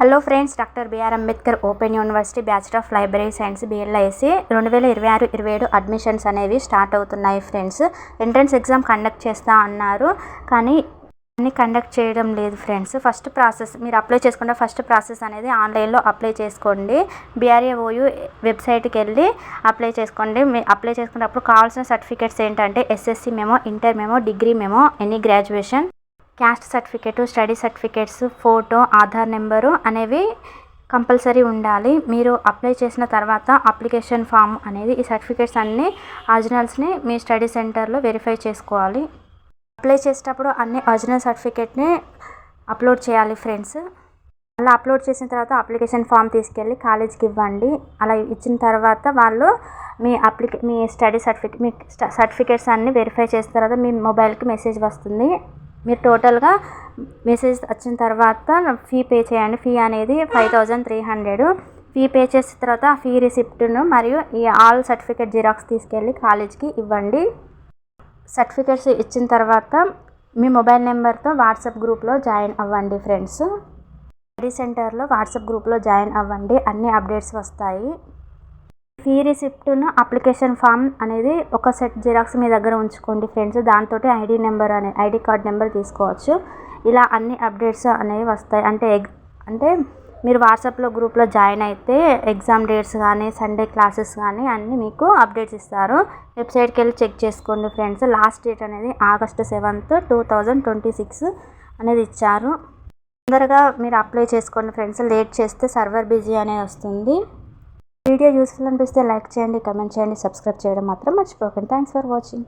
Hello friends, doctor BR Ambedkar open university bachelor of library science BLIC 2026-27 admissions అనేవి start అవుతున్నాయి friends. Entrance exam conduct చేస్తా అన్నారు, కానీ conduct చేయడం లేదు ఫ్రెండ్స్. ఫస్ట్ ప్రాసెస్ మీరు అప్లై చేసుకుంటే ఫస్ట్ ప్రాసెస్ అనేది ఆన్లైన్లో అప్లై చేసుకోండి. BRAOU వెబ్సైట్కి వెళ్ళి అప్లై చేసుకోండి. మీరు అప్లై చేసుకున్నప్పుడు కావాల్సిన సర్టిఫికేట్స్ ఏంటంటే SSC memo, inter memo, degree memo, any graduation, caste certificate, study certificates, photo, Aadhaar number అనేవి కంపల్సరీ ఉండాలి. మీరు అప్లై చేసిన తర్వాత అప్లికేషన్ ఫామ్ అనేది ఈ సర్టిఫికేట్స్ అన్నీ ఒరిజినల్స్ని మీ స్టడీ సెంటర్లో వెరిఫై చేసుకోవాలి. అప్లై చేసేటప్పుడు అన్ని ఒరిజినల్ సర్టిఫికేట్ని అప్లోడ్ చేయాలి ఫ్రెండ్స్. అలా అప్లోడ్ చేసిన తర్వాత అప్లికేషన్ ఫామ్ తీసుకెళ్ళి కాలేజ్కి ఇవ్వండి. అలా ఇచ్చిన తర్వాత వాళ్ళు మీ స్టడీ సర్టిఫికేట్స్ అన్నీ వెరిఫై చేసిన తర్వాత మీ మొబైల్కి మెసేజ్ వస్తుంది. మీరు టోటల్గా మెసేజ్ వచ్చిన తర్వాత ఫీ పే చేయండి. ఫీ అనేది 5300. ఫీ పే చేసిన తర్వాత ఫీ రిసిప్ట్ను మరియు ఈ ఆల్ సర్టిఫికేట్ జిరాక్స్ తీసుకెళ్ళి కాలేజ్కి ఇవ్వండి. సర్టిఫికేట్స్ ఇచ్చిన తర్వాత మీ మొబైల్ నెంబర్తో వాట్సాప్ గ్రూప్లో జాయిన్ అవ్వండి ఫ్రెండ్స్. స్టడీ సెంటర్లో వాట్సాప్ గ్రూప్లో జాయిన్ అవ్వండి, అన్ని అప్డేట్స్ వస్తాయి. ఫీ రిసిప్ట్ను అప్లికేషన్ ఫామ్ అనేది ఒక సెట్ జిరాక్స్ మీ దగ్గర ఉంచుకోండి ఫ్రెండ్స్. దాంతో ఐడి కార్డ్ నెంబర్ తీసుకోవచ్చు. ఇలా అన్ని అప్డేట్స్ అనేవి వస్తాయి. అంటే మీరు వాట్సాప్లో గ్రూప్లో జాయిన్ అయితే ఎగ్జామ్ డేట్స్ కానీ, సండే క్లాసెస్ కానీ అన్నీ మీకు అప్డేట్స్ ఇస్తారు. వెబ్సైట్కి వెళ్ళి చెక్ చేసుకోండి ఫ్రెండ్స్. లాస్ట్ డేట్ అనేది August 7th, 2026 అనేది ఇచ్చారు. తొందరగా మీరు అప్లై చేసుకోండి ఫ్రెండ్స్. లేట్ చేస్తే సర్వర్ బిజీ అనేది వస్తుంది. వీడియో యూస్ఫుల్ అనిపిస్తే లైక్ చేయండి, కమెంట్ చేయండి, సబ్స్క్రైబ్ చేయడం మాత్రం మర్చిపోకండి. Thanks for watching.